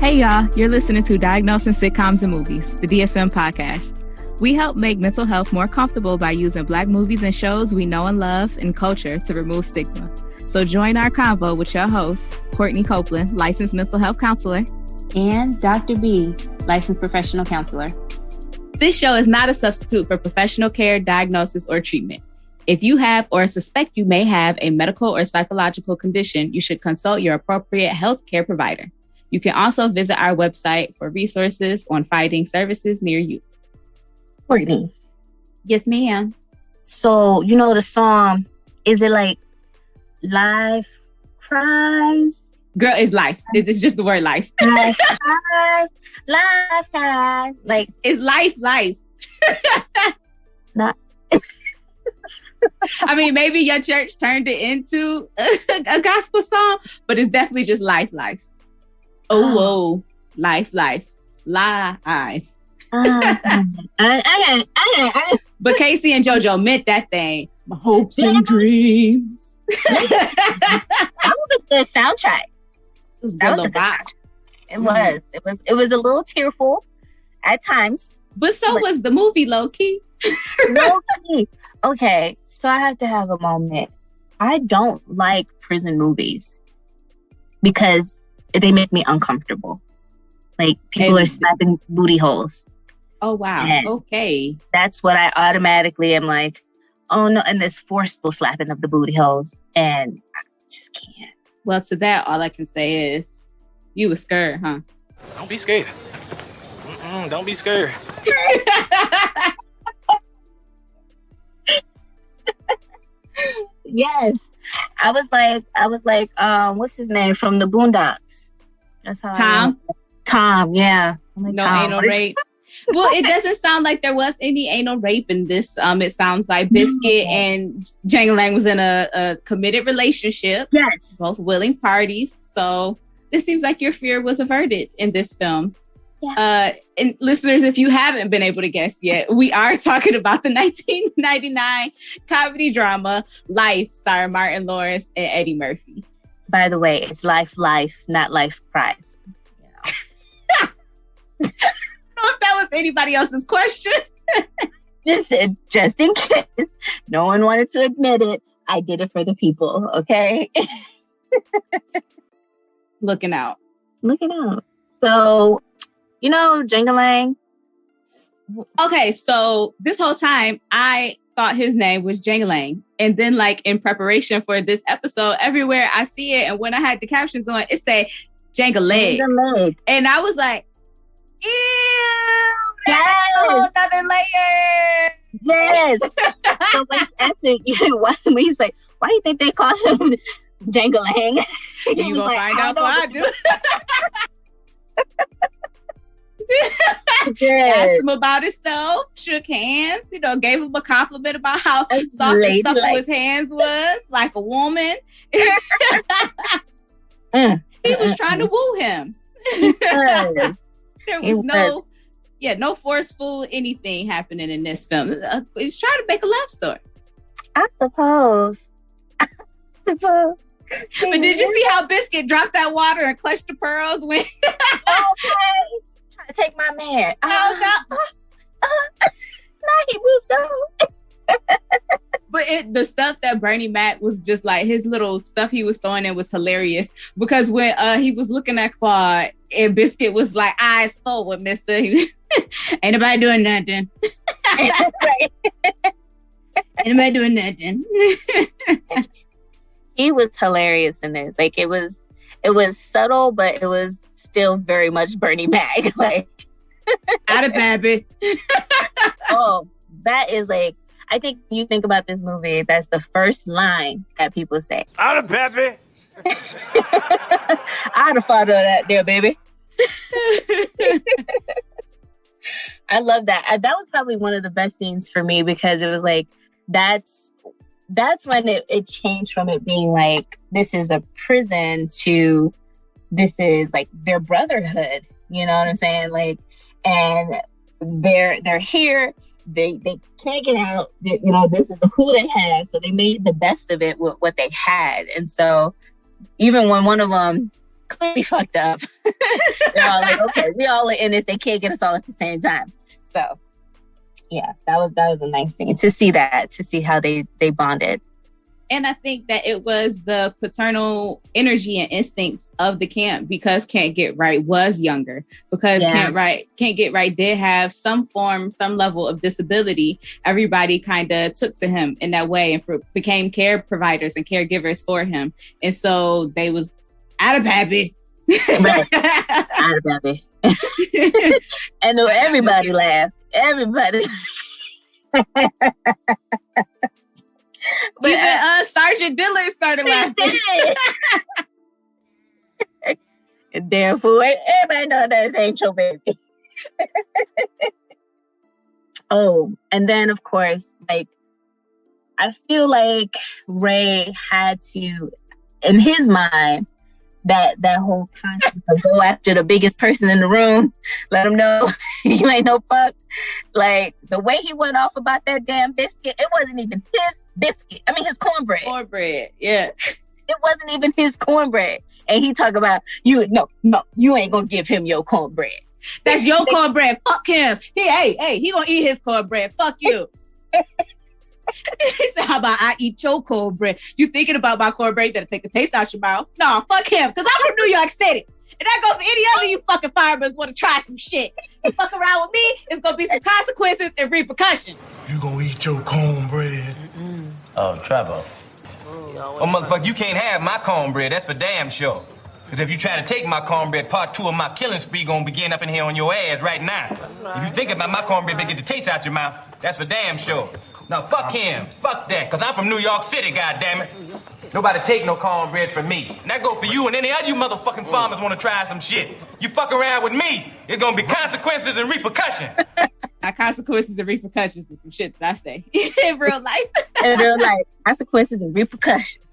Hey y'all, you're listening to Diagnosing Sitcoms and Movies, the DSM podcast. We help make mental health more comfortable by using Black movies and shows we know and love and culture to remove stigma. So join our convo with your host, Courtney Copeland, licensed mental health counselor, and Dr. B, licensed professional counselor. This show is not a substitute for professional care, diagnosis, or treatment. If you have or suspect you may have a medical or psychological condition, you should consult your appropriate healthcare provider. You can also visit our website for resources on finding services near you. Courtney. Yes, ma'am. So, you know the song, is it like Life Cries? Girl, it's life. It's just the word life. Life cries, life cries. Like, it's life. Not. I mean, maybe your church turned it into a gospel song, but it's definitely just life. Oh, whoa. Life. But Casey and JoJo meant that thing. My hopes and dreams. That was a good soundtrack. It was a good little vibe. It was a little tearful at times. But so was the movie, low key. Low key. Okay, so I have to have a moment. I don't like prison movies because they make me uncomfortable. Like, people are slapping booty holes. Oh, wow. And okay. That's what I automatically am like, oh, no. And this forceful slapping of the booty holes. And I just can't. Well, to that, all I can say is, you were scared, huh? Don't be scared. Don't be scared. Yes. I was like, what's his name from the Boondocks? That's how Tom, yeah. Like, no anal rape. Well, it doesn't sound like there was any anal rape in this. It sounds like Biscuit and Jangalang was in a committed relationship. Yes. Both willing parties. So this seems like your fear was averted in this film. Yeah. And listeners, if you haven't been able to guess yet, we are talking about the 1999 comedy drama Life, starring Martin Lawrence and Eddie Murphy. By the way, it's life, not life prize. You know. I don't know if that was anybody else's question. just in case no one wanted to admit it, I did it for the people, okay? Looking out. So, you know, Jangalang. Okay, so this whole time I thought his name was Jangalang. And then, like, in preparation for this episode, everywhere I see it, and when I had the captions on, it said Jangaleg. And I was like, ew, that's a whole other layer. Yes. So when he's like, why do you think they call him Jangalang? You gonna find out what I do. Asked him about himself, shook hands, gave him a compliment about how soft and supple his hands was, like a woman. He was trying to woo him. There was no forceful anything happening in this film. He's trying to make a love story. I suppose. But did you see how Biscuit dropped that water and clutched the pearls when? Okay. Trying to take my man. Now he moved on. But the stuff that Bernie Mac was just like, his little stuff he was throwing in was hilarious. Because when he was looking at Claude and Biscuit was like, eyes forward, mister. Ain't nobody doing nothing. Ain't nobody doing nothing. He was hilarious in this. Like, it was subtle, but it was still very much Bernie Mac. Like, out of baby. Oh, that is like, I think you think about this movie, that's the first line that people say. Out of baby. I'd have thought of that there, baby. I love that. That was probably one of the best scenes for me because it was like, that's when it changed from it being like, this is a prison to this is like their brotherhood. You know what I'm saying? Like, and they're here. They can't get out. This is who they have. So they made the best of it with what they had. And so even when one of them clearly fucked up. They're all like, okay, we all are in this. They can't get us all at the same time. So, yeah, that was a nice thing to see how they bonded. And I think that it was the paternal energy and instincts of the camp, because Can't Get Right was younger, because Can't Get Right did have some level of disability. Everybody kind of took to him in that way and became care providers and caregivers for him. And so they was out of baby. Right. Out of baby. And everybody laughed. Everybody. But even Sergeant Dillard started laughing. Damn fool. Everybody know that ain't your baby. Oh, and then of course, like, I feel like Ray had to, in his mind, that whole concept of go after the biggest person in the room, let him know you ain't no fuck. Like, the way he went off about that damn biscuit, it wasn't even his biscuit. I mean, his cornbread. Cornbread, yeah. It wasn't even his cornbread. And he talk about, you ain't gonna give him your cornbread. That's your cornbread. Fuck him. He gonna eat his cornbread. Fuck you. He said, how about I eat your cornbread? You thinking about my cornbread, you better take the taste out your mouth. No, fuck him, because I'm from New York City. And that goes for any other you fucking firemen want to try some shit. You fuck around with me, it's going to be some consequences and repercussions. You gonna eat your cornbread? Oh, Trevor. Oh, motherfucker, you can't have my cornbread. That's for damn sure. Because if you try to take my cornbread, part 2 of my killing spree gonna begin up in here on your ass right now. If you think about my cornbread, better get the taste out your mouth. That's for damn sure. Now, fuck him. Fuck that. Because I'm from New York City, goddammit. Nobody take no cornbread from me. And that go for you and any other you motherfucking farmers want to try some shit. You fuck around with me, it's gonna be consequences and repercussions. Not consequences and repercussions is some shit that I say in real life. In real life, consequences and repercussions.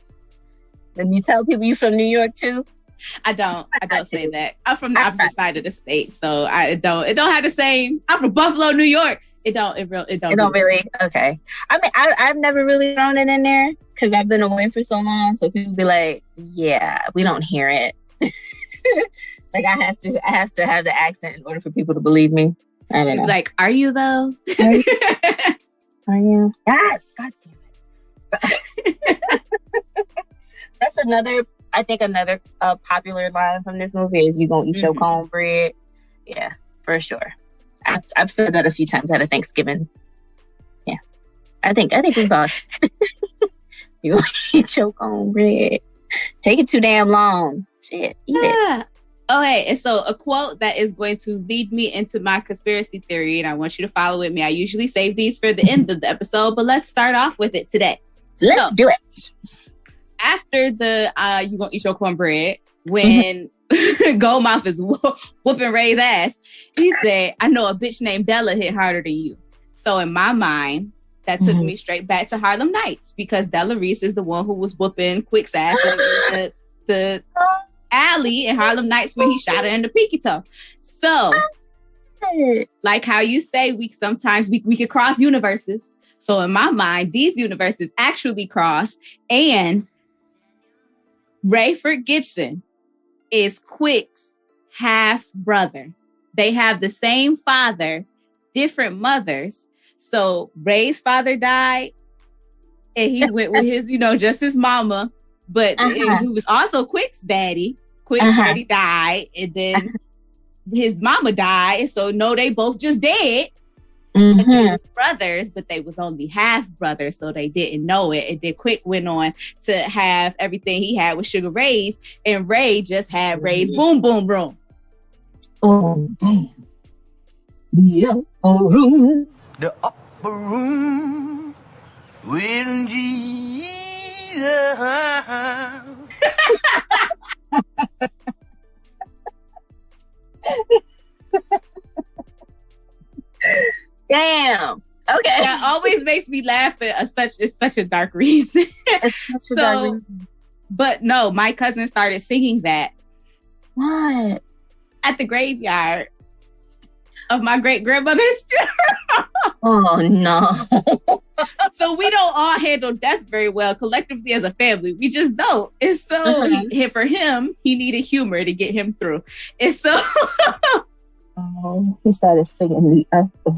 And you tell people you from New York too? I don't say that. I'm from the opposite side of the state, so it don't have the same. I'm from Buffalo, New York. It don't really. Okay. I mean, I've never really thrown it in there because I've been away for so long. So people be like, yeah, we don't hear it. Like I have to have the accent in order for people to believe me. I don't know. Like, are you though? Are you? Yes. God damn it. That's another popular line from this movie is you gonna eat your cornbread. Yeah, for sure. I've said that a few times at a Thanksgiving. Yeah, I think we've all. You eat your cornbread. Take it too damn long. Shit, eat it. Okay, and so a quote that is going to lead me into my conspiracy theory, and I want you to follow with me. I usually save these for the end of the episode, but let's start off with it today. Let's do it. After the you gonna eat your cornbread, when Goldmouth is whooping Ray's ass, he said, I know a bitch named Della hit harder than you. So in my mind, that took me straight back to Harlem Nights, because Della Reese is the one who was whooping Quick's ass in the alley in Harlem Nights when he shot her in the pinky toe. So, like how you say, we could cross universes. So in my mind, these universes actually cross, and Rayford Gibson is Quick's half brother. They have the same father, different mothers. So Ray's father died, and he went with his, just his mama. But he was also Quick's daddy. Quick's daddy died, and then his mama died. And so no, they both just dead. And they were brothers, but they was only half brothers, so they didn't know it. And then Quick went on to have everything he had with Sugar Ray's, and Ray just had Ray's Boom Boom Room. Oh, boom. The upper room. The upper room with Jesus. Damn. Okay. That always makes me laugh it's such a dark reason. But no, my cousin started singing that. What? At the graveyard of my great grandmother's funeral. Oh no. So we don't all handle death very well collectively as a family. We just don't. And so for him, he needed humor to get him through. And so he started singing the upper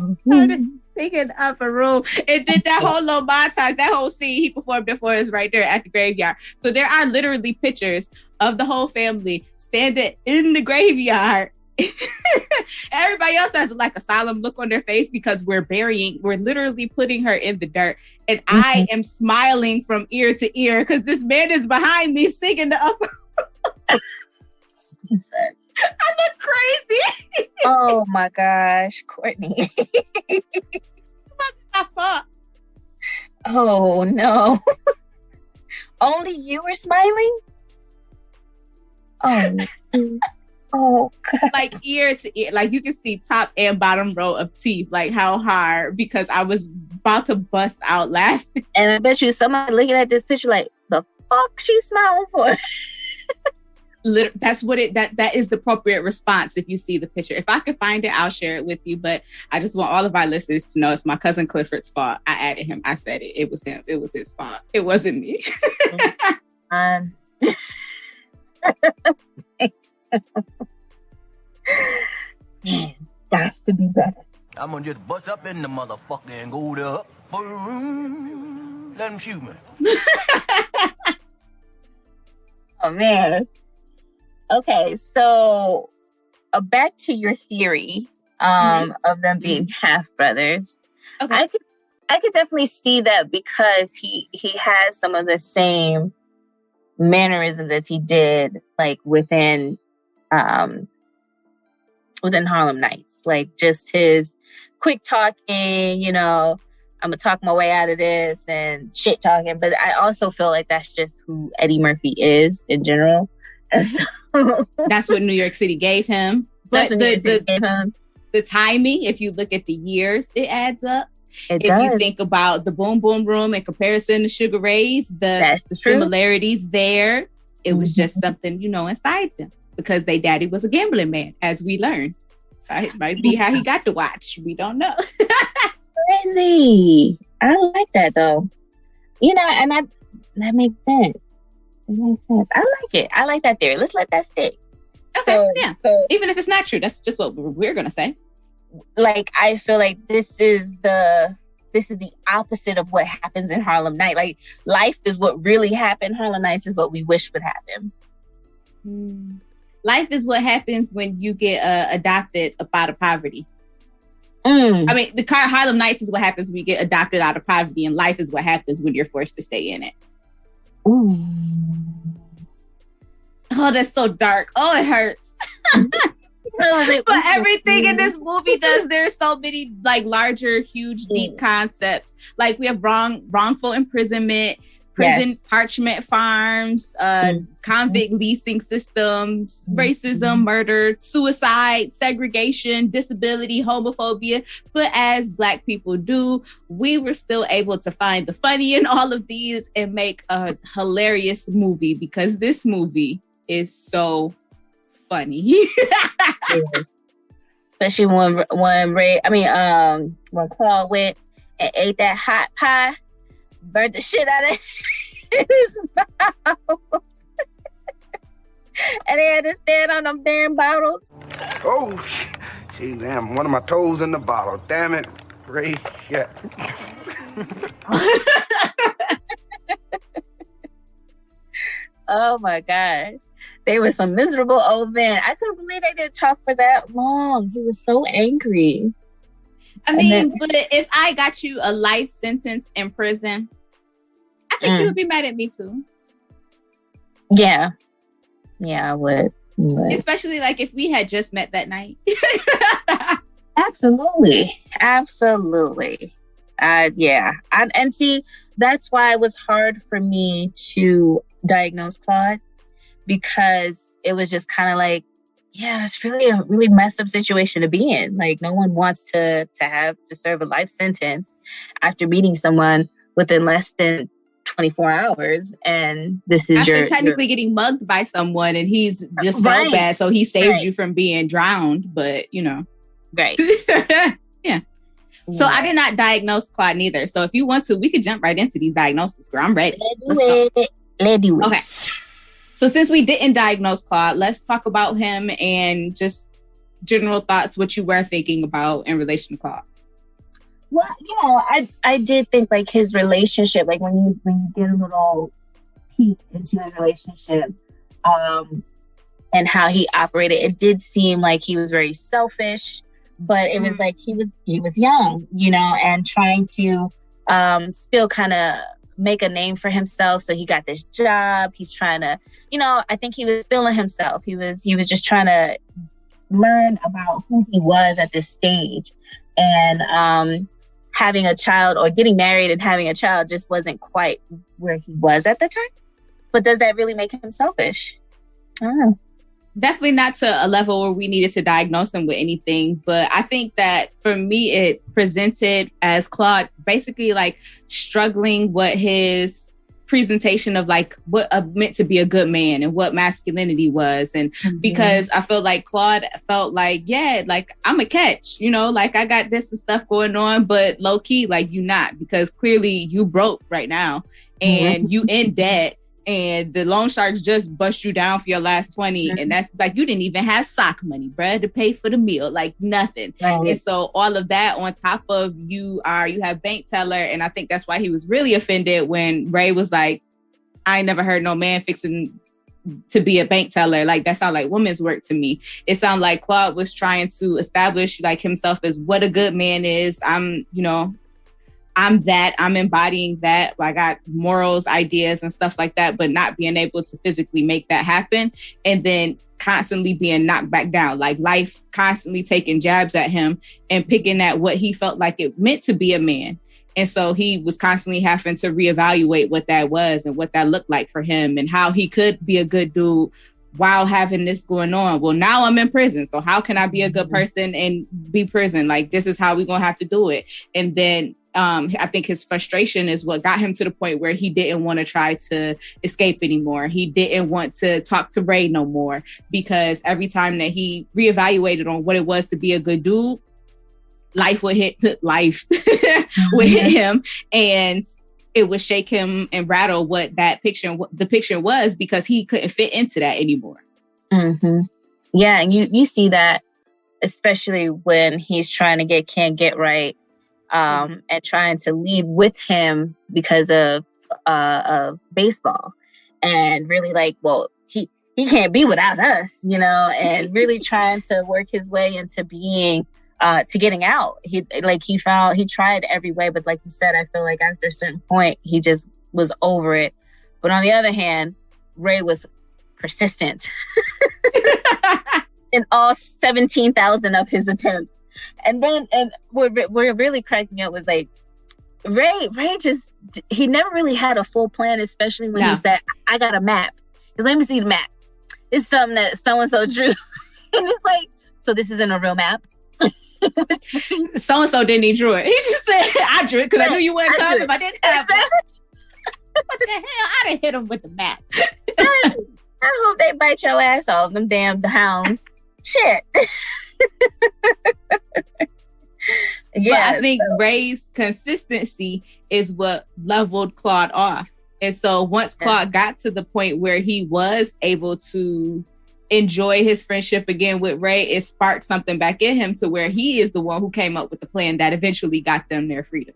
room. And then that whole little montage, that whole scene he performed it for us right there at the graveyard. So there are literally pictures of the whole family standing in the graveyard. Everybody else has like a solemn look on their face because we're literally putting her in the dirt. And I am smiling from ear to ear because this man is behind me singing the upper room. Jesus. I look crazy. Oh my gosh, Courtney. My fault. Oh no. Only you were smiling? Oh God. Like ear to ear. Like you can see top and bottom row of teeth. Like how hard, because I was about to bust out laughing. And I bet you somebody looking at this picture like, the fuck she smiling for? That's what that is the appropriate response if you see the picture. If I could find it, I'll share it with you. But I just want all of our listeners to know it's my cousin Clifford's fault. I added him. I said it. It was him. It was his fault. It wasn't me. Man, that's to be better. I'm gonna just bust up in the motherfucker and go there. Boom. Let him shoot me. Oh man. Okay, so back to your theory of them being half brothers. Okay. I could definitely see that because he has some of the same mannerisms as he did like within Harlem Nights. Like just his quick talking, you know, I'm gonna talk my way out of this and shit talking. But I also feel like that's just who Eddie Murphy is in general. That's what New York City gave him. But the timing, if you look at the years, it adds up. If you think about the Boom Boom Room in comparison to Sugar Ray's, the similarities there, it was just something, you know, inside them because their daddy was a gambling man, as we learned. So it might be how he got to watch. We don't know. Crazy. I like that though. You know, and that makes sense. It makes sense. I like it. I like that theory. Let's let that stick. Okay. So even if it's not true, that's just what we're gonna say. Like I feel like this is the opposite of what happens in Harlem Night. Like life is what really happened. Harlem Nights is what we wish would happen. Life is what happens when you get adopted up out of poverty. I mean, the Harlem Nights is what happens when you get adopted out of poverty, and life is what happens when you're forced to stay in it. Ooh. Oh, that's so dark. Oh, it hurts. But everything in this movie does. There's so many like larger, huge, deep concepts. Like we have wrongful imprisonment, prison parchment farms, convict leasing systems, racism, murder, suicide, segregation, disability, homophobia. But as Black people do, we were still able to find the funny in all of these and make a hilarious movie because this movie is so funny. Especially when Claude went and ate that hot pie, burnt the shit out of his mouth. And they had to stand on them damn bottles. Oh, see, damn, one of my toes in the bottle. Damn it, Ray. Yeah. Oh my gosh. They were some miserable old men. I couldn't believe they didn't talk for that long. He was so angry. I mean, but if I got you a life sentence in prison, I think you would be mad at me too. Yeah. Yeah, I would. Especially like if we had just met that night. Absolutely. Absolutely. And see, that's why it was hard for me to diagnose Claude, because it was just kind of like, yeah, it's really a really messed up situation to be in. Like no one wants to serve a life sentence after meeting someone within less than 24 hours. And this is after technically getting mugged by someone and he's just felt bad. So he saved you from being drowned, but you know. Right. Yeah. So I did not diagnose Claude neither. So if you want to, we could jump right into these diagnoses, girl. I'm ready. Let's do it. Okay. So since we didn't diagnose Claude, let's talk about him and just general thoughts, what you were thinking about in relation to Claude. Well, I did think like his relationship, like when you get a little peek into his relationship, and how he operated, it did seem like he was very selfish, but it was like he was young, and trying to still kind of make a name for himself. So he got this job. He's trying to, I think he was feeling himself. He was just trying to learn about who he was at this stage, and having a child or getting married and having a child just wasn't quite where he was at the time. But does that really make him selfish? I don't know. Definitely not to a level where we needed to diagnose him with anything. But I think that for me, it presented as Claude basically like struggling with his presentation of like what meant to be a good man and what masculinity was. And because I feel like Claude felt like, like I'm a catch, like I got this and stuff going on, but low key, like you not, because clearly you broke right now and you in debt. And the loan sharks just bust you down for your last 20. And that's like, you didn't even have sock money, bruh, to pay for the meal, like nothing. Right. And so all of that on top of you have bank teller. And I think that's why he was really offended when Ray was like, I ain't never heard no man fixing to be a bank teller. Like that sounds like women's work to me. It sounded like Claude was trying to establish like himself as what a good man is. I'm embodying that. I got morals, ideas and stuff like that, but not being able to physically make that happen. And then constantly being knocked back down, like life constantly taking jabs at him and picking at what he felt like it meant to be a man. And so he was constantly having to reevaluate what that was and what that looked like for him and how he could be a good dude while having this going on. Well, now I'm in prison. So how can I be a good person and be prison? Like, this is how we're going to have to do it. And then I think his frustration is what got him to the point where he didn't want to try to escape anymore. He didn't want to talk to Ray no more, because every time that he reevaluated on what it was to be a good dude, life would hit him, and it would shake him and rattle what the picture was, because he couldn't fit into that anymore. Yeah, and you see that especially when he's trying to can't get right. And trying to leave with him because of baseball, and really like, well, he can't be without us, and really trying to work his way into being to getting out. He tried every way, but like you said, I feel like after a certain point he just was over it. But on the other hand, Ray was persistent in all 17,000 of his attempts. And what really cracked me up was like, Ray he never really had a full plan, especially when he said, I got a map. Let me see the map. It's something that so-and-so drew. And it's like, so this isn't a real map? So-and-so didn't he drew it. He just said, I drew it because I knew you wouldn't come if I didn't have it. What the hell? I done hit him with the map. I hope they bite your ass off, them damn hounds. Shit. Yeah, but I think Ray's consistency is what leveled Claude off. And so once Claude got to the point where he was able to enjoy his friendship again with Ray, it sparked something back in him to where he is the one who came up with the plan that eventually got them their freedom.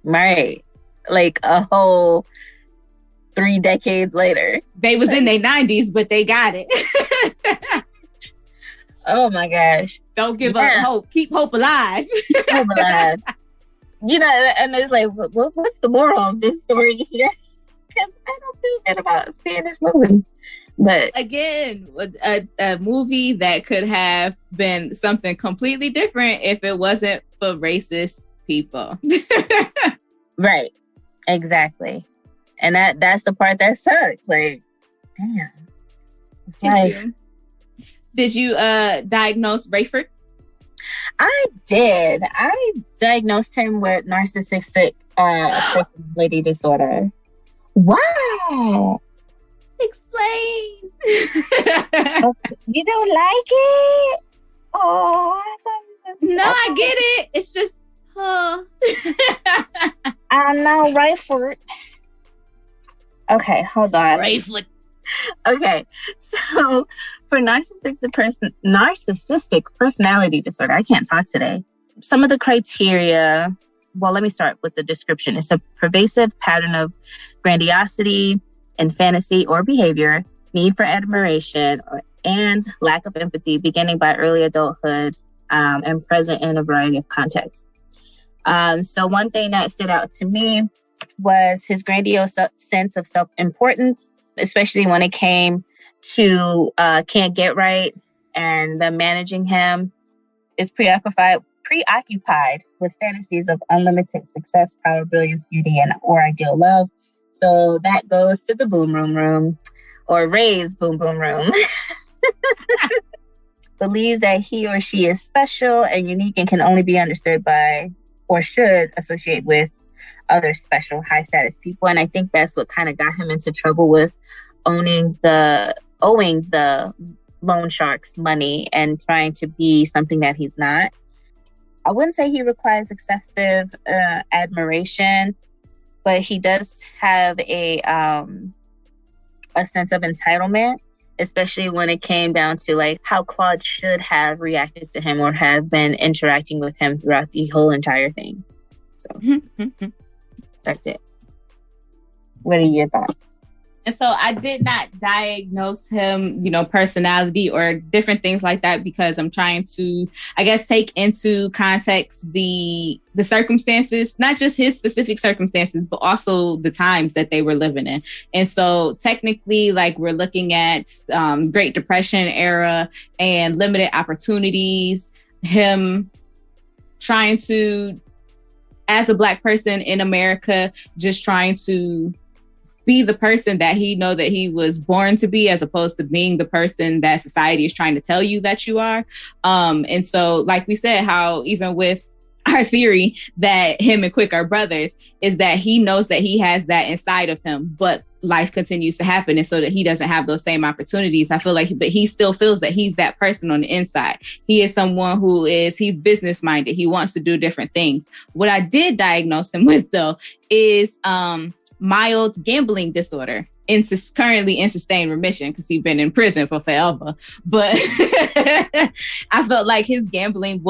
Right. Like a whole 3 decades later. They was in their 90s, but they got it. Oh my gosh. Don't give up hope. Keep hope alive. Hope alive. And it's like, what's the moral of this story here? Because I don't feel good about seeing this movie. But again, a movie that could have been something completely different if it wasn't for racist people. Right. Exactly. And that's the part that sucks. Like, damn. It's life. Did you diagnose Rayford? I did. I diagnosed him with narcissistic personality disorder. Wow. Explain. You don't like it? Oh, I thought you No, I get it. It's just, I know, right foot. Okay, hold on. right foot. Okay, so for narcissistic personality disorder, I can't talk today. Some of the criteria, well, let me start with the description. It's a pervasive pattern of grandiosity and fantasy or behavior, need for admiration, and lack of empathy, beginning by early adulthood and present in a variety of contexts. So one thing that stood out to me was his grandiose sense of self-importance, especially when it came to Can't Get Right, and the managing him is preoccupied with fantasies of unlimited success, power, brilliance, beauty, or ideal love. So that goes to the boom room, or Ray's boom room. Believes that he or she is special and unique and can only be understood by, or should associate with, other special high status people. And I think that's what kind of got him into trouble with owing the loan sharks money and trying to be something that he's not. I wouldn't say he requires excessive admiration, but he does have a sense of entitlement, especially when it came down to like how Claude should have reacted to him or have been interacting with him throughout the whole entire thing. So that's it. What are your thoughts? And so I did not diagnose him, personality or different things like that, because I'm trying to, I guess, take into context the circumstances, not just his specific circumstances, but also the times that they were living in. And so technically, like, we're looking at Great Depression era and limited opportunities, him trying to, as a Black person in America, just trying to be the person that he know that he was born to be, as opposed to being the person that society is trying to tell you that you are. And so, like we said, how even with our theory that him and Quick are brothers, is that he knows that he has that inside of him, but life continues to happen. And so that he doesn't have those same opportunities. I feel like, but he still feels that he's that person on the inside. He is someone he's business minded. He wants to do different things. What I did diagnose him with, though, is mild gambling disorder, currently in sustained remission because he's been in prison for forever. But I felt like his gambling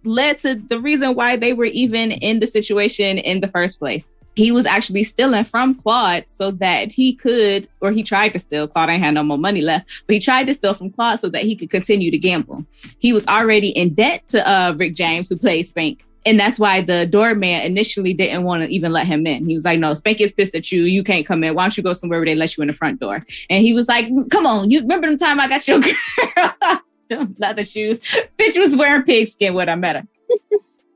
led to the reason why they were even in the situation in the first place. He was actually stealing from Claude so that he could, or he tried to steal. Claude ain't had no more money left, but he tried to steal from Claude so that he could continue to gamble. He was already in debt to Rick James, who plays Spank. And that's why the doorman initially didn't want to even let him in. He was like, no, Spank is pissed at you. You can't come in. Why don't you go somewhere where they let you in the front door? And he was like, come on. You remember the time I got your girl leather shoes? Bitch was wearing pigskin when I met her.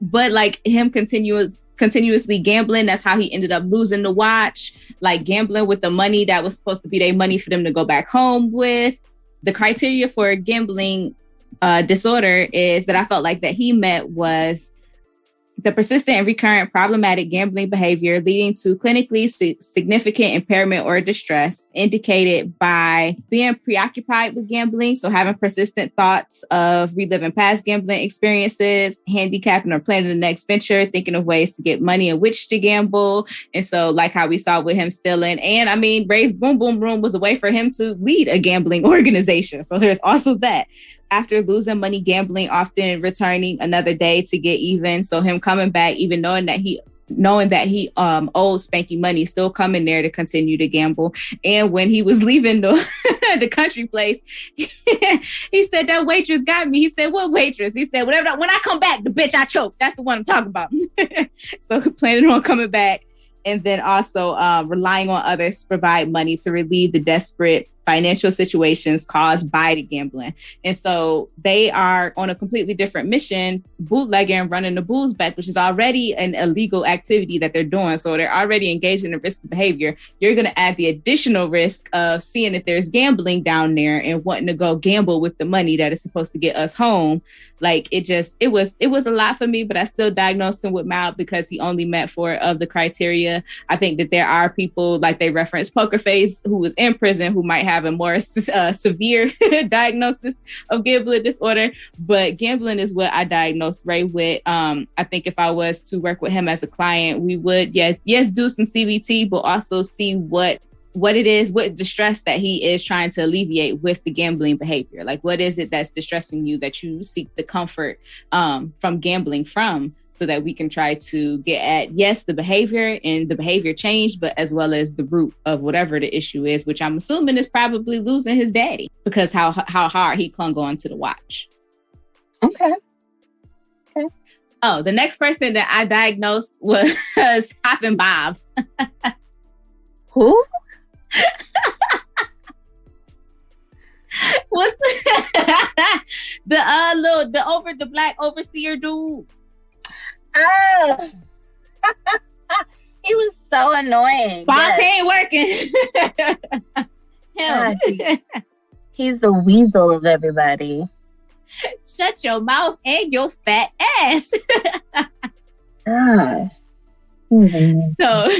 But like him continuously gambling, that's how he ended up losing the watch, like gambling with the money that was supposed to be their money for them to go back home with. The criteria for gambling disorder is that I felt like that he met was the persistent and recurrent problematic gambling behavior leading to clinically significant impairment or distress, indicated by being preoccupied with gambling. So having persistent thoughts of reliving past gambling experiences, handicapping or planning the next venture, thinking of ways to get money in which to gamble. And so like how we saw with him stealing. And I mean, Ray's Boom Boom Room was a way for him to lead a gambling organization. So there's also that. After losing money gambling, often returning another day to get even. So him coming back, even knowing that he owed Spanky money, still coming there to continue to gamble. And when he was leaving the country place, he said, that waitress got me. He said, what waitress? He said, whatever. When I come back, the bitch I choked. That's the one I'm talking about. So planning on coming back. And then also relying on others to provide money to relieve the desperate financial situations caused by the gambling. And so they are on a completely different mission, bootlegging and running the booze back, which is already an illegal activity that they're doing. So they're already engaged in a risky behavior. You're going to add the additional risk of seeing if there's gambling down there and wanting to go gamble with the money that is supposed to get us home. Like it was a lot for me, but I still diagnosed him with mild because he only met 4 of the criteria. I think that there are people, like they referenced Poker Face, who was in prison, who might have a more severe diagnosis of gambling disorder. But gambling is what I diagnosed Ray with. I think if I was to work with him as a client, we would, yes, do some CBT, but also see what it is, what distress that he is trying to alleviate with the gambling behavior. Like, what is it that's distressing you that you seek the comfort from gambling from, so that we can try to get at, yes, the behavior and the behavior change, but as well as the root of whatever the issue is, which I'm assuming is probably losing his daddy, because how hard he clung on to the watch. Okay. Oh, the next person that I diagnosed was Hoppin' Bob. Who? What's the black overseer dude? Oh, he was so annoying. Boss ain't working. Him. He's the weasel of everybody. Shut your mouth and your fat ass. Gosh. So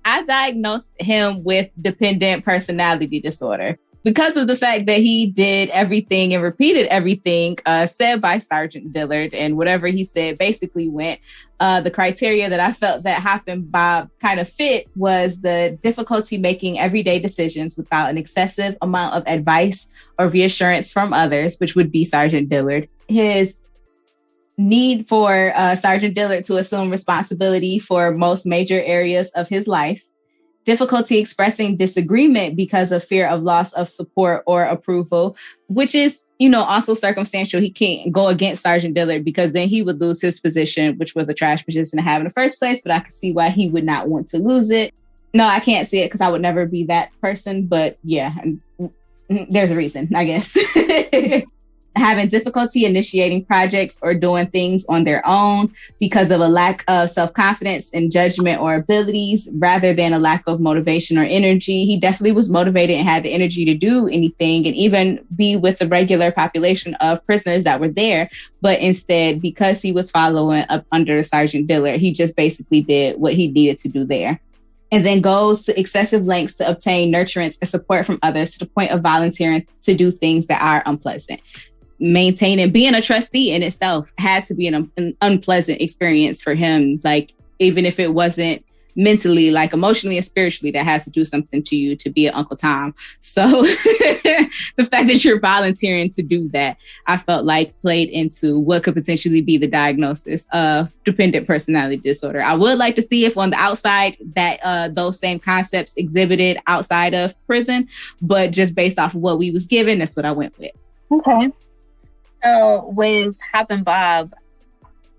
I diagnosed him with dependent personality disorder because of the fact that he did everything and repeated everything said by Sergeant Dillard, and whatever he said basically went. The criteria that I felt that Hoppin' Bob kind of fit was the difficulty making everyday decisions without an excessive amount of advice or reassurance from others, which would be Sergeant Dillard. His need for Sergeant Dillard to assume responsibility for most major areas of his life. Difficulty expressing disagreement because of fear of loss of support or approval, which is, also circumstantial. He can't go against Sergeant Dillard because then he would lose his position, which was a trash position to have in the first place. But I could see why he would not want to lose it. No, I can't see it because I would never be that person. But yeah, there's a reason, I guess. Having difficulty initiating projects or doing things on their own because of a lack of self-confidence and judgment or abilities, rather than a lack of motivation or energy. He definitely was motivated and had the energy to do anything and even be with the regular population of prisoners that were there. But instead, because he was following up under Sergeant Dillard, he just basically did what he needed to do there. And then goes to excessive lengths to obtain nurturance and support from others to the point of volunteering to do things that are unpleasant. Maintaining being a trustee in itself had to be an unpleasant experience for him. Like, even if it wasn't mentally, like emotionally and spiritually, that has to do something to you to be an Uncle Tom. So the fact that you're volunteering to do that, I felt like played into what could potentially be the diagnosis of dependent personality disorder. I would like to see if on the outside that those same concepts exhibited outside of prison, but just based off of what we was given, that's what I went with. Okay. So with Hoppin' Bob,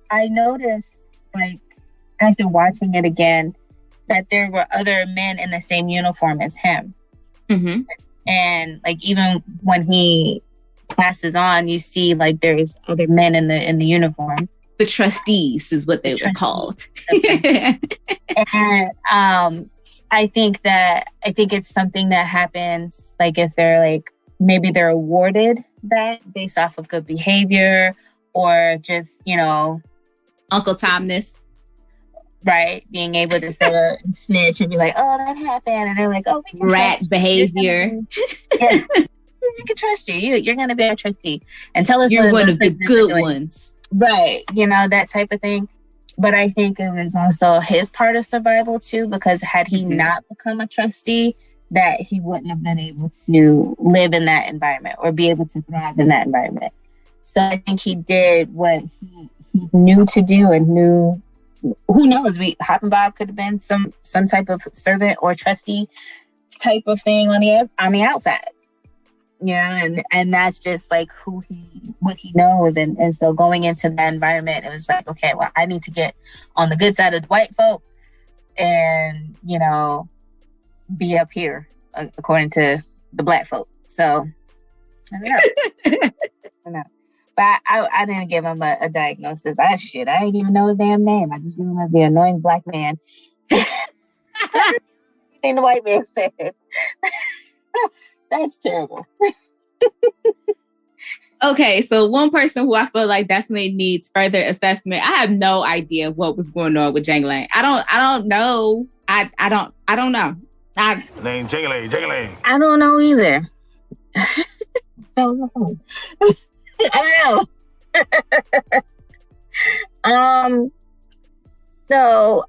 I noticed, like, after watching it again, that there were other men in the same uniform as him. Mm-hmm. And like, even when he passes on, you see like there's other men in the uniform. The trustees is what they were called. Okay. And I think it's something that happens, like, if they're like, maybe they're awarded that based off of good behavior, or just, Uncle Tomness. Right, being able to sort of snitch and be like, "Oh, that happened," and they're like, "Oh, we can rat behavior." Yeah, we can trust you. You're going to be our trustee and tell us you're one of the good ones, right? That type of thing. But I think it was also his part of survival too, because had he not become a trustee, that he wouldn't have been able to live in that environment or be able to thrive in that environment. So I think he did what he knew to do and knew. Who knows? Hoppin' Bob could have been some type of servant or trustee type of thing on the outside. And that's just like what he knows. And so going into that environment, it was like, okay, well, I need to get on the good side of the white folk and, be up here according to the black folk. So I don't know. But I didn't give him a diagnosis. I didn't even know his damn name. I just knew him as the annoying black man. Everything the white man said. That's terrible. Okay, so one person who I feel like definitely needs further assessment. I have no idea what was going on with Jang Lang. I don't know. I don't know. Name Jingling. I don't know either. That was my phone. I don't know. So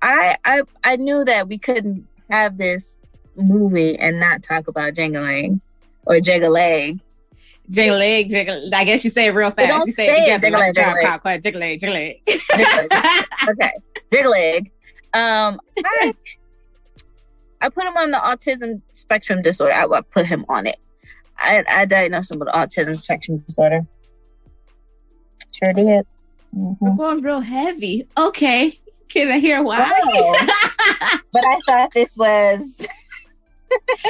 I knew that we couldn't have this movie and not talk about Jingling or Jiggaleg. Jiggle. I guess you say it real fast. You say it together. Jiggle. Okay, Jiggaleg. I put him on the autism spectrum disorder. I put him on it. I diagnosed him with autism spectrum disorder. Sure did. Mm-hmm. We're going real heavy. Okay. Can I hear why? Oh. But I thought this was...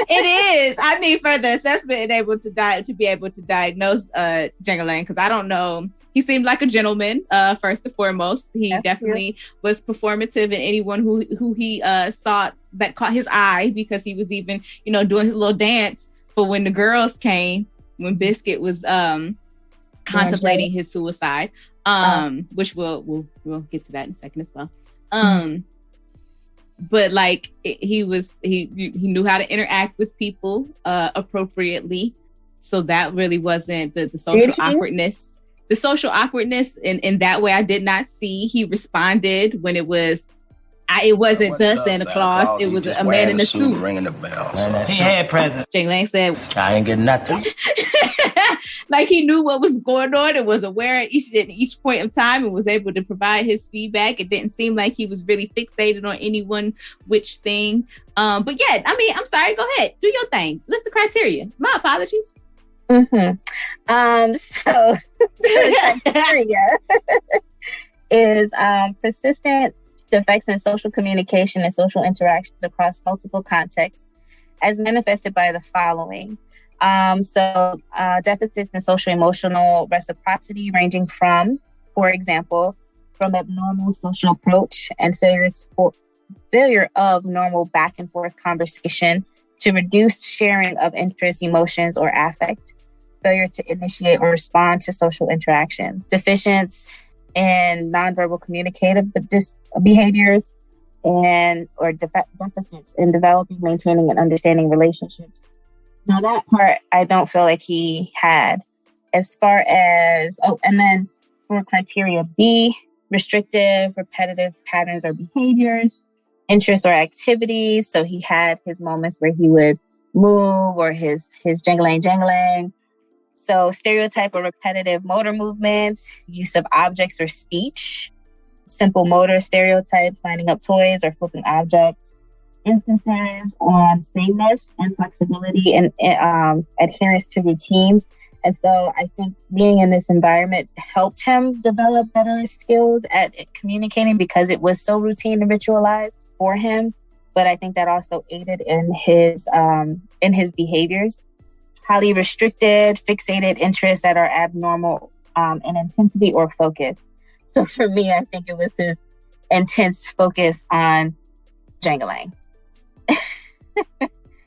It is. I need further assessment and to be able to diagnose Jingling, because I don't know. He seemed like a gentleman, first and foremost. He definitely was performative, and anyone who he saw that caught his eye, because he was even, doing his little dance for when the girls came, when Biscuit was contemplating his suicide, which we'll get to that in a second as well. But like he knew how to interact with people appropriately, so that really wasn't the social awkwardness. The social awkwardness in that way I did not see. He responded when it was. It wasn't the Santa Claus. It was a man in a suit ringing the bell. He had presents. Jingling said, "I ain't getting nothing." Like he knew what was going on and was aware at each point of time and was able to provide his feedback. It didn't seem like he was really fixated on any one which thing. But yeah, I mean, I'm sorry. Go ahead, do your thing. List the criteria. My apologies. Mm-hmm. So the criteria is persistent defects in social communication and social interactions across multiple contexts, as manifested by the following. Deficits in social emotional reciprocity, ranging from, for example, from abnormal social approach and failure of normal back and forth conversation to reduced sharing of interests, emotions, or affect, failure to initiate or respond to social interaction, deficiency in nonverbal communicative behaviors, or deficits in developing, maintaining, and understanding relationships. Now that part, I don't feel like he had. As far as, and then for criteria B, restrictive, repetitive patterns or behaviors, interests or activities. So he had his moments where he would move, or his jangling. So stereotype or repetitive motor movements, use of objects or speech, simple motor stereotypes, lining up toys or flipping objects, instances on sameness and flexibility and adherence to routines. And so I think being in this environment helped him develop better skills at communicating, because it was so routine and ritualized for him. But I think that also aided in his behaviors. Highly restricted, fixated interests that are abnormal in intensity or focus. So for me, I think it was his intense focus on jangling.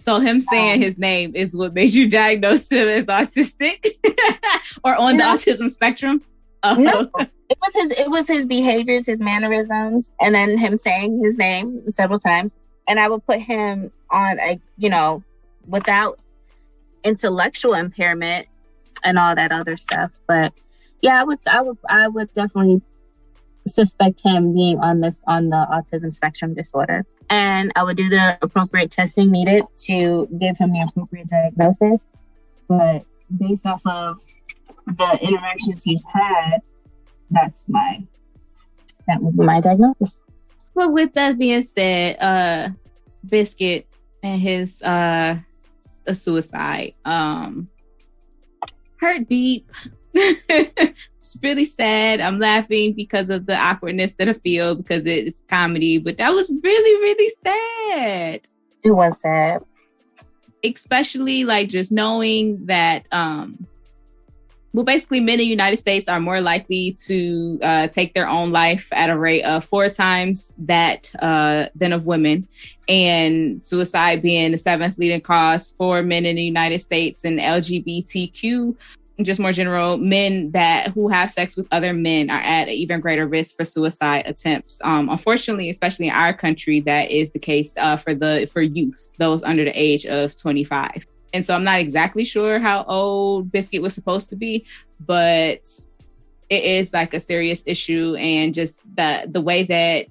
So him saying his name is what made you diagnose him as autistic or on the autism spectrum? No, it was his behaviors, his mannerisms, and then him saying his name several times. And I would put him on, without intellectual impairment and all that other stuff. But yeah, I would definitely suspect him being on the autism spectrum disorder. And I would do the appropriate testing needed to give him the appropriate diagnosis. But based off of the interactions he's had, that would be my diagnosis. Well, with that being said, Biscuit and his suicide hurt deep. It's really sad. I'm laughing because of the awkwardness that I feel, because it's comedy, but that was really, really sad. It was sad. Especially like just knowing that, basically men in the United States are more likely to take their own life at a rate of 4 times that than of women. And suicide being the 7th leading cause for men in the United States, and LGBTQ just more general, men who have sex with other men are at an even greater risk for suicide attempts. Unfortunately, especially in our country, that is the case for youth, those under the age of 25. And so I'm not exactly sure how old Biscuit was supposed to be, but it is like a serious issue. And just the way that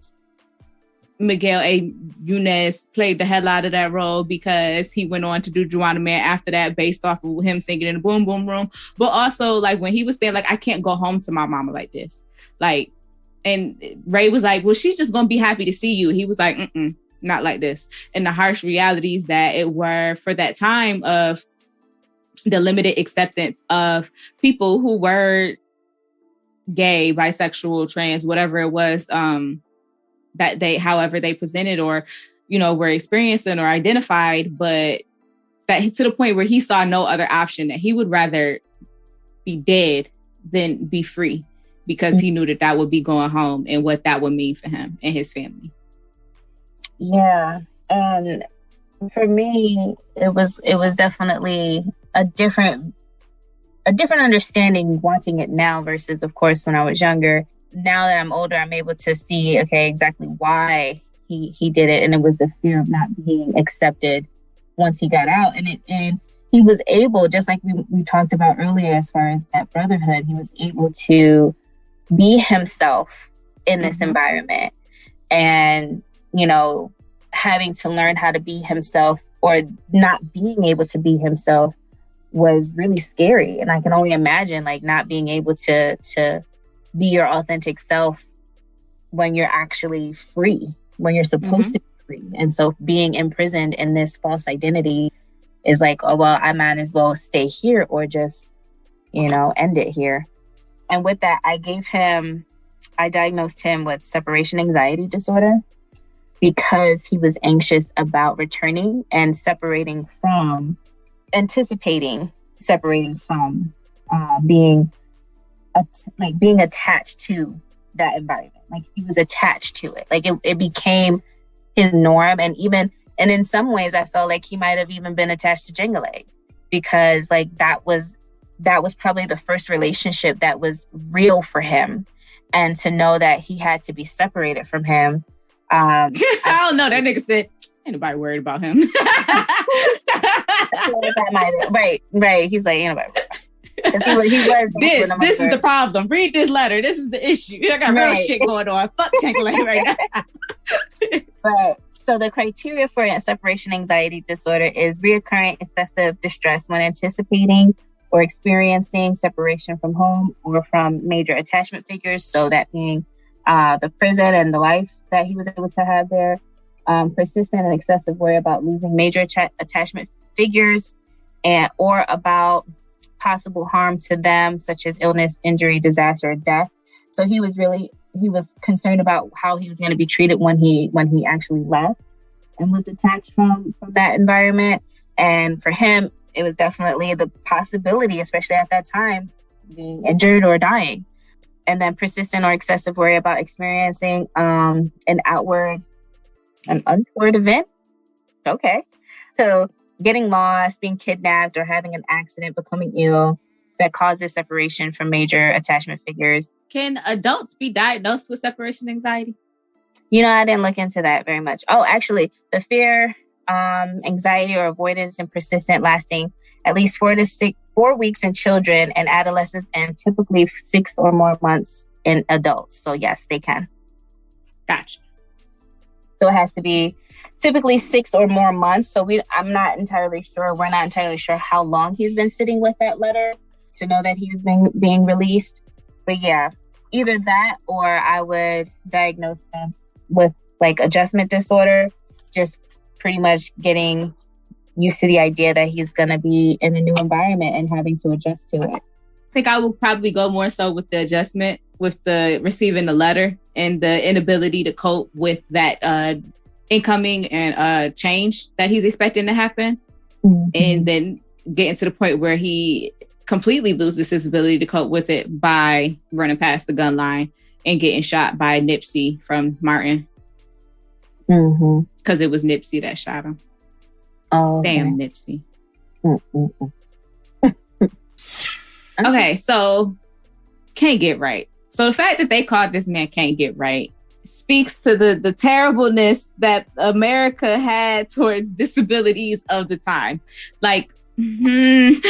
Miguel A. Yunez played the hell out of that role, because he went on to do Juana Man after that, based off of him singing in the Boom Boom Room. But also, like, when he was saying, like, I can't go home to my mama like this. Like, and Ray was like, well, she's just going to be happy to see you. He was like, not like this. And the harsh realities that it were for that time of the limited acceptance of people who were gay, bisexual, trans, whatever it was, that they, however they presented or, were experiencing or identified, but that to the point where he saw no other option, that he would rather be dead than be free, because he knew that would be going home and what that would mean for him and his family. Yeah. And for me, it was definitely a different understanding watching it now versus, of course, when I was younger. Now that I'm older, I'm able to see, exactly why he did it. And it was the fear of not being accepted once he got out. And he was able, just like we talked about earlier, as far as that brotherhood, he was able to be himself in this environment. And, having to learn how to be himself or not being able to be himself was really scary. And I can only imagine, like, not being able to be your authentic self when you're actually free, when you're supposed to be free. And so being imprisoned in this false identity is like, oh, well, I might as well stay here or just, end it here. And with that, I diagnosed him with separation anxiety disorder, because he was anxious about returning and anticipating separating from being attached to that environment. Like, he was attached to it. Like, it became his norm. And in some ways, I felt like he might have even been attached to Jingale, because, like, that was probably the first relationship that was real for him. And to know that he had to be separated from him. I don't know. That nigga said, ain't nobody worried about him. Right. He's like, ain't nobody worried. He was this is the problem. Read this letter. This is the issue. I got real shit going on. Fuck Jingale right now. But so the criteria for a separation anxiety disorder is reoccurring excessive distress when anticipating or experiencing separation from home or from major attachment figures. So that being the prison and the life that he was able to have there. Persistent and excessive worry about losing major attachment figures or about possible harm to them, such as illness, injury, disaster, or death. So he was concerned about how he was going to be treated when he actually left and was detached from that environment. And for him, it was definitely the possibility, especially at that time, being injured or dying. And then persistent or excessive worry about experiencing an untoward event. Okay. So getting lost, being kidnapped, or having an accident, becoming ill that causes separation from major attachment figures. Can adults be diagnosed with separation anxiety? I didn't look into that very much. Oh, actually, the fear, anxiety, or avoidance and persistent lasting at least 4 weeks in children and adolescents, and typically 6 or more months in adults. So yes, they can. Gotcha. So it has to be typically 6 or more months. So I'm not entirely sure. We're not entirely sure how long he's been sitting with that letter to know that he's being released. But yeah, either that or I would diagnose him with like adjustment disorder, just pretty much getting used to the idea that he's going to be in a new environment and having to adjust to it. I think I will probably go more so with the adjustment, with the receiving the letter and the inability to cope with that incoming and change that he's expecting to happen. Mm-hmm. And then getting to the point where he completely loses his ability to cope with it by running past the gun line and getting shot by Nipsey from Martin. Because it was Nipsey that shot him. Oh, damn, okay. Nipsey. Okay, so can't get right. So the fact that they called this man can't get right speaks to the terribleness that America had towards disabilities of the time. Like, and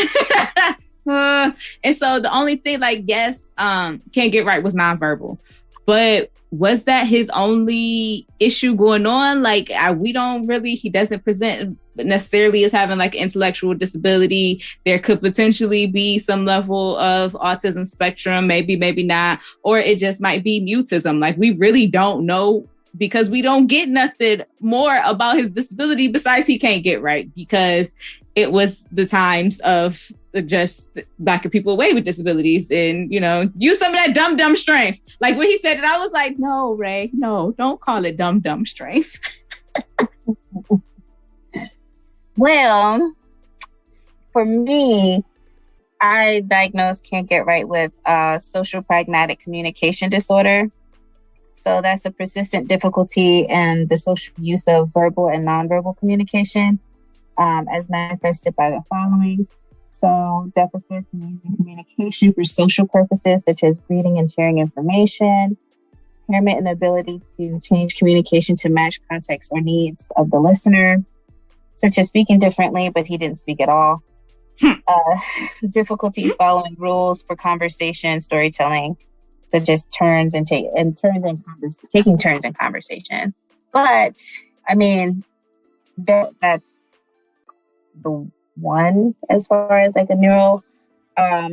so the only thing, like, yes, can't get right was nonverbal, but was that his only issue going on? Like, he doesn't present necessarily as having like intellectual disability. There could potentially be some level of autism spectrum, maybe not, or it just might be mutism. Like, we really don't know because we don't get nothing more about his disability besides he can't get right, because it was the times of just Black people away with disabilities and, use some of that dumb strength. Like when he said it, I was like, no, Ray, no, don't call it dumb strength. Well, for me, I diagnosed can't get right with social pragmatic communication disorder. So that's a persistent difficulty in the social use of verbal and nonverbal communication, as manifested by the following. So deficits in using communication for social purposes, such as greeting and sharing information, impairment in the ability to change communication to match context or needs of the listener, such as speaking differently, but he didn't speak at all. Difficulties following rules for conversation, storytelling, such as taking turns in conversation. But I mean, that's the one as far as like a neural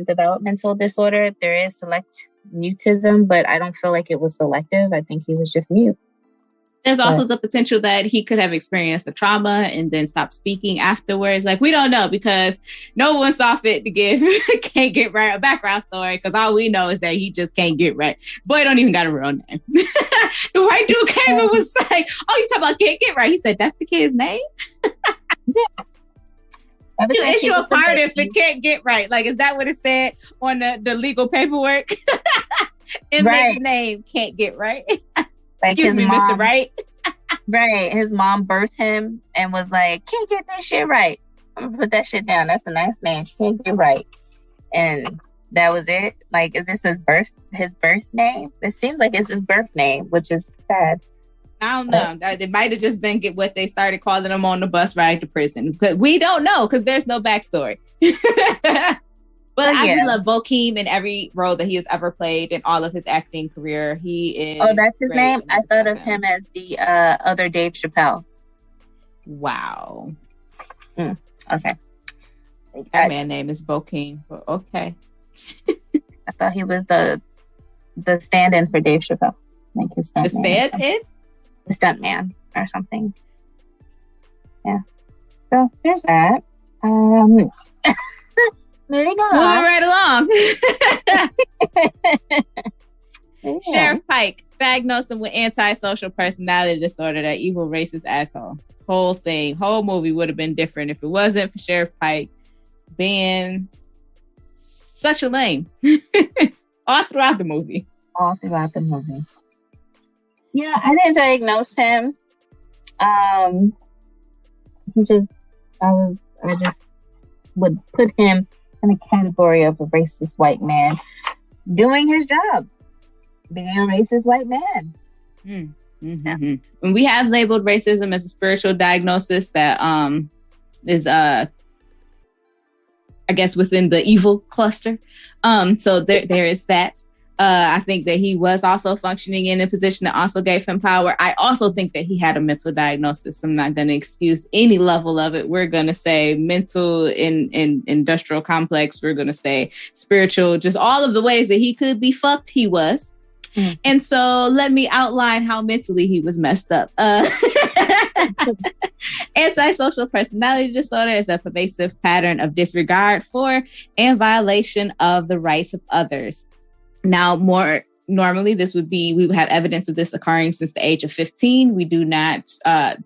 developmental disorder. There is select mutism, but I don't feel like it was selective. I think he was just mute. There's also the potential that he could have experienced a trauma and then stopped speaking afterwards. Like, we don't know because no one saw fit to give can't get right a background story, because all we know is that he just can't get right. Boy, don't even got a real name. The white dude came and was like, oh, you talking about can't get right? He said, that's the kid's name? Yeah. You issue a pardon if it can't get right. Like, is that what it said on the legal paperwork? In the name, can't get right. Like, excuse me, Mr. Right? Right. His mom birthed him and was like, can't get this shit right. I'm gonna put that shit down. That's a nice name. She can't get right. And that was it. Like, is this his birth name? It seems like it's his birth name, which is sad. I don't know. It might have just been what they started calling him on the bus ride to prison. But we don't know because there's no backstory. But I just love Bokeem in every role that he has ever played in all of his acting career. He is. Oh, that's his name? I thought of him as the other Dave Chappelle. Wow. Okay. That man's name is Bokeem. But okay. I thought he was the stand-in for Dave Chappelle. Like his stunt the stand-in? The stunt man or something. Yeah. So there's that. Moving on. Moving right along. Sheriff Pike diagnosed him with antisocial personality disorder, that evil racist asshole. Whole movie would have been different if it wasn't for Sheriff Pike being such a lame. All throughout the movie. Yeah, I didn't diagnose him. I just would put him in the category of a racist white man doing his job, being a racist white man. Mm-hmm. When we have labeled racism as a spiritual diagnosis that is I guess within the evil cluster. So there is that. I think that he was also functioning in a position that also gave him power. I also think that he had a mental diagnosis. I'm not going to excuse any level of it. We're going to say mental in industrial complex. We're going to say spiritual, just all of the ways that he could be fucked, he was. Mm. And so let me outline how mentally he was messed up. Antisocial personality disorder is a pervasive pattern of disregard for and violation of the rights of others. Now, more normally, we would have evidence of this occurring since the age of 15. We do not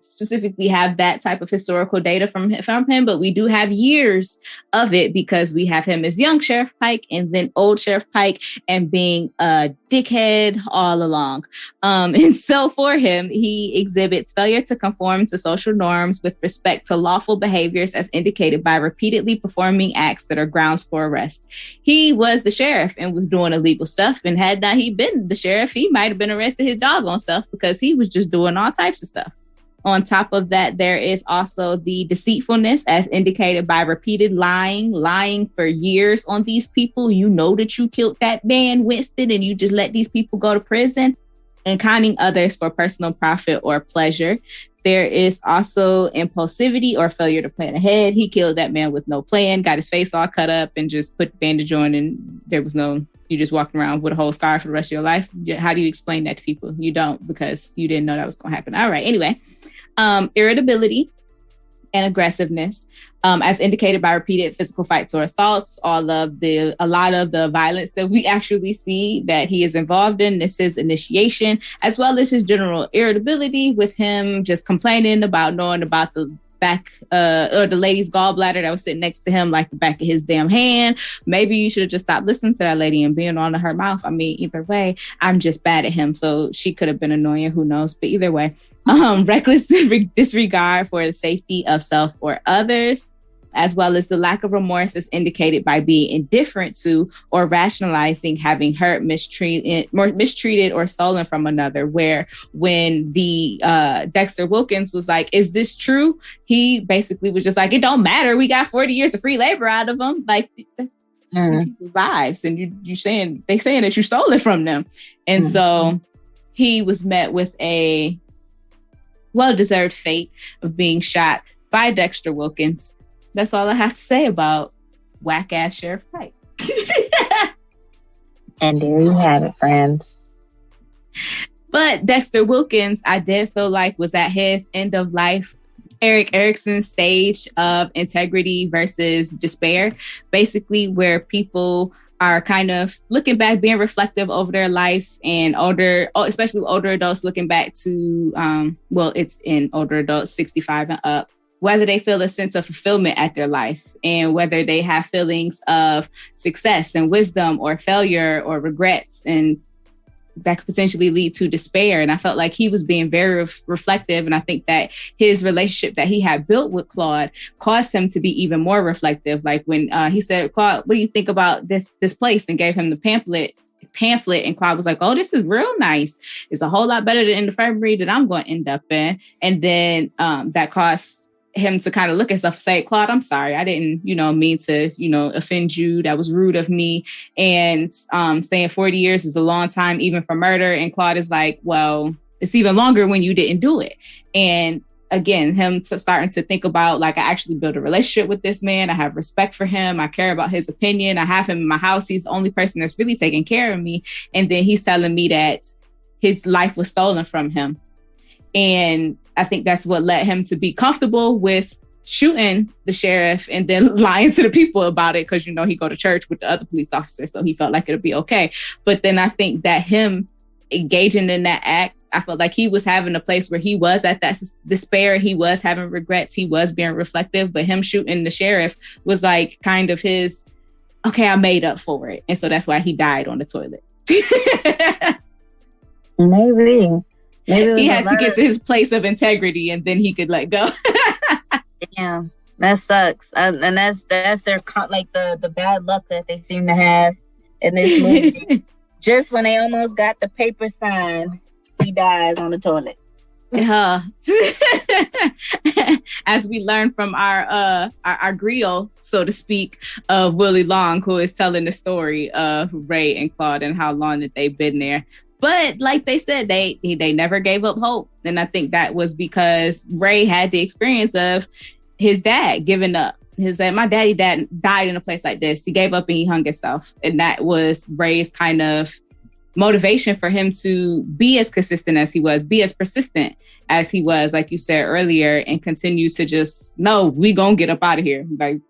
specifically have that type of historical data from him, but we do have years of it because we have him as young Sheriff Pike and then old Sheriff Pike and being dickhead all along. And so for him, he exhibits failure to conform to social norms with respect to lawful behaviors as indicated by repeatedly performing acts that are grounds for arrest. He was the sheriff and was doing illegal stuff. And had not he been the sheriff, he might have been arrested his doggone self because he was just doing all types of stuff. On top of that, there is also the deceitfulness as indicated by repeated lying for years on these people. You know that you killed that man, Winston, and you just let these people go to prison, and conning others for personal profit or pleasure. There is also impulsivity or failure to plan ahead. He killed that man with no plan, got his face all cut up and just put the bandage on, and there was no, you just walked around with a whole scar for the rest of your life. How do you explain that to people? You don't, because you didn't know that was going to happen. All right. Anyway. Irritability and aggressiveness, as indicated by repeated physical fights or assaults. A lot of the violence that we actually see that he is involved in, this is initiation, as well as his general irritability with him just complaining about knowing about the back or the lady's gallbladder that was sitting next to him like the back of his damn hand. Maybe you should have just stopped listening to that lady and being on her mouth. I mean, either way, I'm just bad at him. So she could have been annoying, who knows? But either way, reckless disregard for the safety of self or others, as well as the lack of remorse is indicated by being indifferent to or rationalizing having hurt, mistreated or stolen from another. Where when the Dexter Wilkins was like, is this true? He basically was just like, it don't matter. We got 40 years of free labor out of them. Like, people's lives. And they saying that you stole it from them. And so he was met with a well-deserved fate of being shot by Dexter Wilkins. That's all I have to say about whack-ass Sheriff Pike. And there you have it, friends. But Dexter Wilkins, I did feel like was at his end of life. Eric Erickson's stage of integrity versus despair, basically where people are kind of looking back, being reflective over their life, and especially older adults looking back to, it's in older adults, 65 and up, whether they feel a sense of fulfillment at their life and whether they have feelings of success and wisdom or failure or regrets, and that could potentially lead to despair. And I felt like he was being very reflective. And I think that his relationship that he had built with Claude caused him to be even more reflective. Like when he said, Claude, what do you think about this place? And gave him the pamphlet. And Claude was like, oh, this is real nice. It's a whole lot better than the infirmary that I'm going to end up in. And then that caused him to kind of look at stuff and say, Claude, I'm sorry. I didn't, mean to, offend you. That was rude of me. And saying 40 years is a long time, even for murder. And Claude is like, well, it's even longer when you didn't do it. And again, him starting to think about, like, I actually built a relationship with this man. I have respect for him. I care about his opinion. I have him in my house. He's the only person that's really taking care of me. And then he's telling me that his life was stolen from him. And I think that's what led him to be comfortable with shooting the sheriff and then lying to the people about it. Because, he go to church with the other police officers. So he felt like it'd be okay. But then I think that him engaging in that act, I felt like he was having a place where he was at that despair. He was having regrets. He was being reflective. But him shooting the sheriff was like kind of his, okay, I made up for it. And so that's why he died on the toilet. Maybe he had to get to his place of integrity and then he could let go. Yeah, that sucks. And that's their the bad luck that they seem to have in this movie. Just when they almost got the paper signed, he dies on the toilet. Yeah. As we learned from our griot, so to speak, of Willie Long, who is telling the story of Ray and Claude and how long that they've been there. But like they said, they never gave up hope. And I think that was because Ray had the experience of his dad giving up. My daddy died in a place like this. He gave up and he hung himself. And that was Ray's kind of motivation for him to be as consistent as he was, be as persistent as he was, like you said earlier, and continue to just, no, we gonna get up out of here. Like,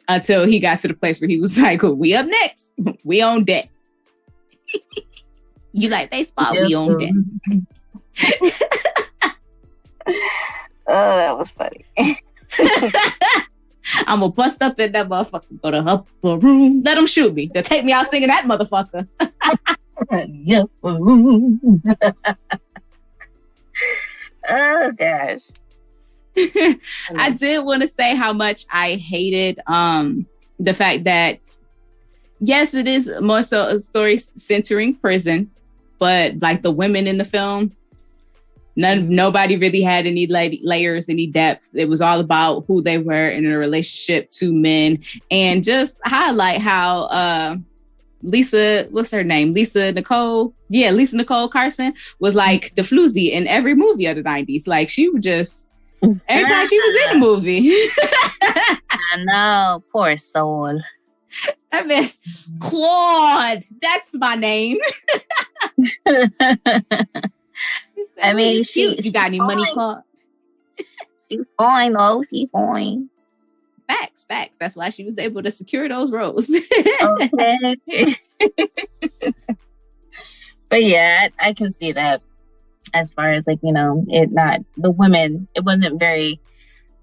until he got to the place where he was like, we up next. We on deck. You like baseball? We on deck. Oh, that was funny. I'm gonna bust up in that motherfucker, go to upper room, let them shoot me. They'll take me out singing that motherfucker. Yeah. Oh gosh. I did want to say how much I hated the fact that yes, it is more so a story centering prison, but like the women in the film, nobody really had any layers, any depth. It was all about who they were in a relationship to men, and just highlight how Lisa, what's her name? Lisa Nicole Carson was like the floozy in every movie of the 90s. Like she would just, every time she was in a movie. I know, poor soul. I miss Claude. That's my name. I mean, you got any money, fine. Claude? She's fine, though. She's fine. Facts. That's why she was able to secure those roles. Okay. But yeah, I can see that as far as like, you know, it wasn't very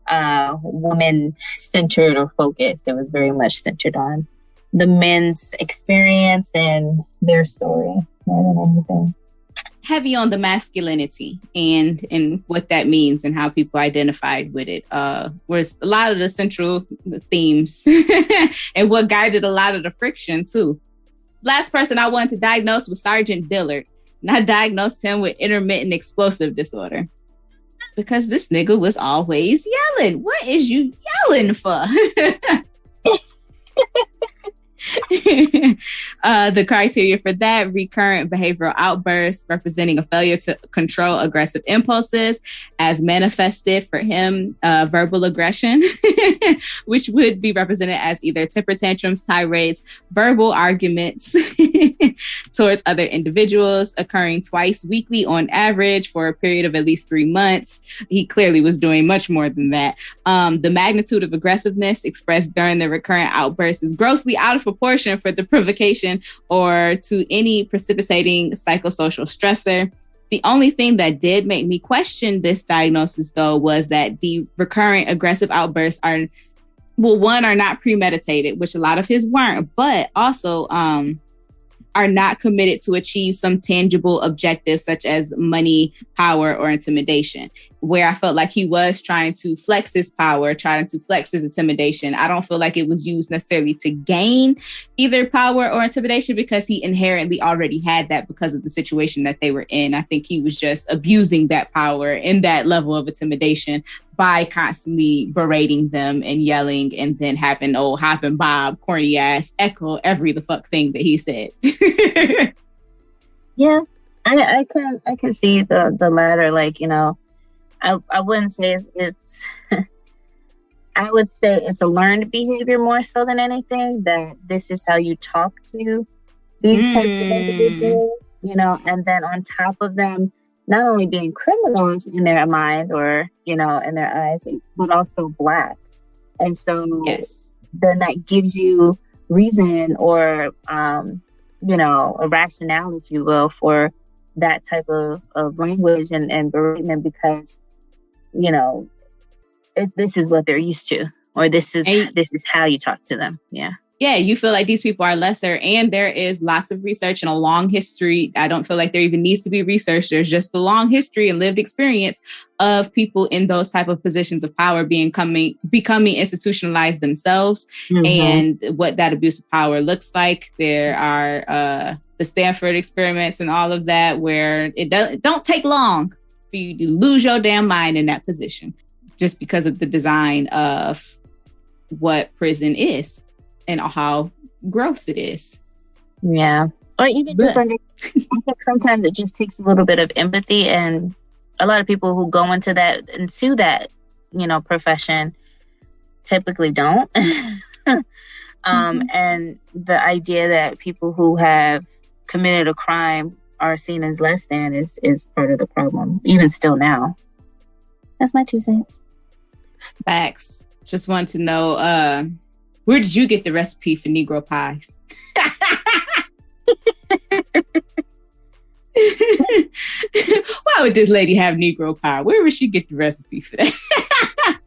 woman centered or focused. It was very much centered on the men's experience and their story more than anything. Heavy on the masculinity and what that means and how people identified with it was a lot of the central themes and what guided a lot of the friction too. Last person I wanted to diagnose was Sergeant Dillard, and I diagnosed him with intermittent explosive disorder because this nigga was always yelling. What is you yelling for? The criteria for that: recurrent behavioral outbursts representing a failure to control aggressive impulses, as manifested for him, verbal aggression, which would be represented as either temper tantrums, tirades, verbal arguments towards other individuals, occurring twice weekly on average for a period of at least 3 months. He clearly was doing much more than that. The magnitude of aggressiveness expressed during the recurrent outbursts is grossly out of proportion for the provocation or to any precipitating psychosocial stressor. The only thing that did make me question this diagnosis, though, was that the recurrent aggressive outbursts are not premeditated, which a lot of his weren't, but also are not committed to achieve some tangible objective such as money, power, or intimidation, where I felt like he was trying to flex his power, trying to flex his intimidation. I don't feel like it was used necessarily to gain either power or intimidation because he inherently already had that because of the situation that they were in. I think he was just abusing that power and that level of intimidation by constantly berating them and yelling and then having old hopping Bob, corny ass, echo every the fuck thing that he said. Yeah, I can see the latter. Like, you know, I wouldn't say it's I would say it's a learned behavior more so than anything, that this is how you talk to these types of individuals, you know, and then on top of them not only being criminals in their mind or, you know, in their eyes, but also Black. And so then that gives you reason or, you know, a rationale, if you will, for that type of language and beratement because, you know, this is what they're used to, or this is how you talk to them. Yeah. Yeah, you feel like these people are lesser, and there is lots of research and a long history. I don't feel like there even needs to be research. There's just a long history and lived experience of people in those type of positions of power becoming institutionalized themselves, and what that abuse of power looks like. There are the Stanford experiments and all of that, where it don't take long for you to lose your damn mind in that position, just because of the design of what prison is and how gross it is. Yeah. Or even just I think sometimes it just takes a little bit of empathy, and a lot of people who go into that, you know, profession typically don't. And the idea that people who have committed a crime are seen as less than is part of the problem, even still now. That's my 2 cents. Facts. Just want to know, where did you get the recipe for Negro pies? Why would this lady have Negro pie? Where would she get the recipe for that?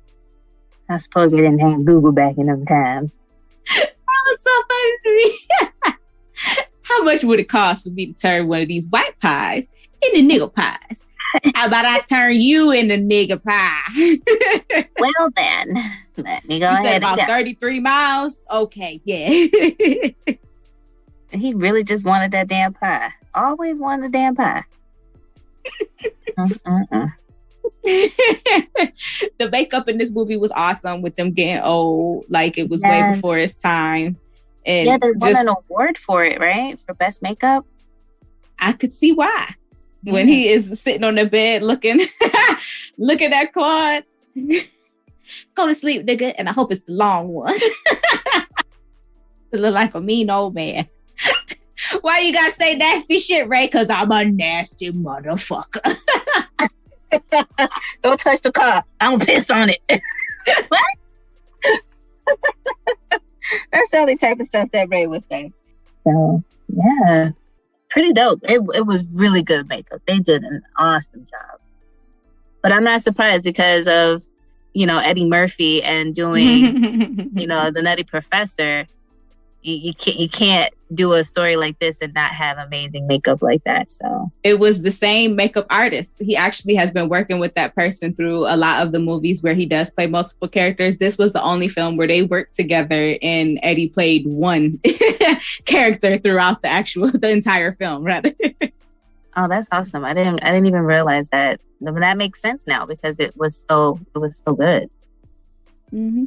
I suppose they didn't have Google back in them times. That was so funny to me. how much would it cost for me to turn one of these white pies into nigger pies? How about I turn you into nigger pie? Well, then, let me go ahead. About 33 miles? Okay, yeah. He really just wanted that damn pie. Always wanted a damn pie. The makeup in this movie was awesome with them getting old. Like, it was way before its time. And yeah, they won an award for it, right? For best makeup. I could see why. Yeah. When he is sitting on the bed looking at Claude. Go to sleep, nigga, and I hope it's the long one. It look like a mean old man. Why you gotta say nasty shit, Ray? Because I'm a nasty motherfucker. Don't touch the car. I'm gonna piss on it. What? That's the only type of stuff that Ray would say. So, yeah. Pretty dope. It was really good makeup. They did an awesome job. But I'm not surprised because of, Eddie Murphy and doing, the Nutty Professor. You can't do a story like this and not have amazing makeup like that. So it was the same makeup artist. He actually has been working with that person through a lot of the movies where he does play multiple characters. This was the only film where they worked together and Eddie played one character throughout the entire film, rather. Oh, that's awesome. I didn't even realize that. That makes sense now because it was so good. Mm-hmm.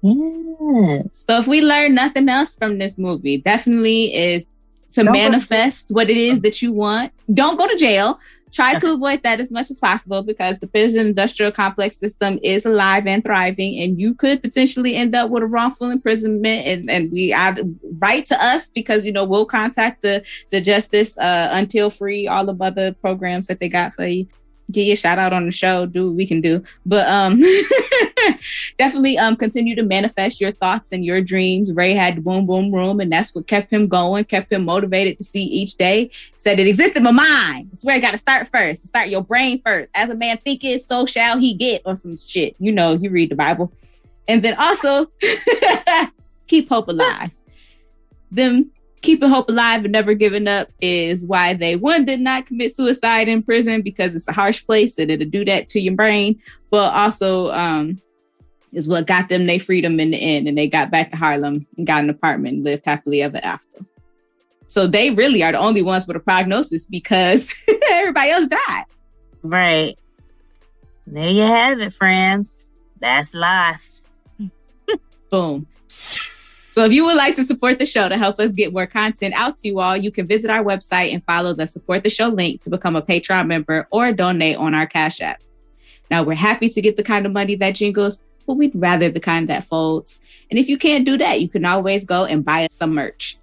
Yes. So if we learn nothing else from this movie, definitely is to manifest what it is that you want. Don't go to jail. Try to avoid that as much as possible because the prison industrial complex system is alive and thriving, and you could potentially end up with a wrongful imprisonment. And we write to us because we'll contact the justice until free, all the other programs that they got for you. Get your shout out on the show, do what we can do. But definitely continue to manifest your thoughts and your dreams. Ray had the boom, boom room, and that's what kept him going, kept him motivated to see each day. Said it exists in my mind. That's where I got to start first. Start your brain first. As a man thinketh, so shall he get, or some shit. You read the Bible. And then also keep hope alive. Them keeping hope alive and never giving up is why they, one, did not commit suicide in prison because it's a harsh place and it'll do that to your brain, but also is what got them their freedom in the end, and they got back to Harlem and got an apartment and lived happily ever after. So they really are the only ones with a prognosis because everybody else died. Right. There you have it, friends. That's life. Boom. So if you would like to support the show to help us get more content out to you all, you can visit our website and follow the Support the Show link to become a Patreon member or donate on our Cash App. Now, we're happy to get the kind of money that jingles, but we'd rather the kind that folds. And if you can't do that, you can always go and buy us some merch.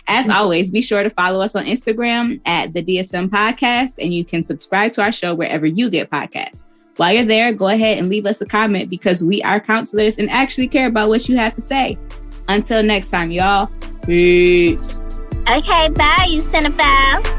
As always, be sure to follow us on Instagram at the DSM Podcast, and you can subscribe to our show wherever you get podcasts. While you're there, go ahead and leave us a comment because we are counselors and actually care about what you have to say. Until next time, y'all. Peace. Okay, bye, you cinephile.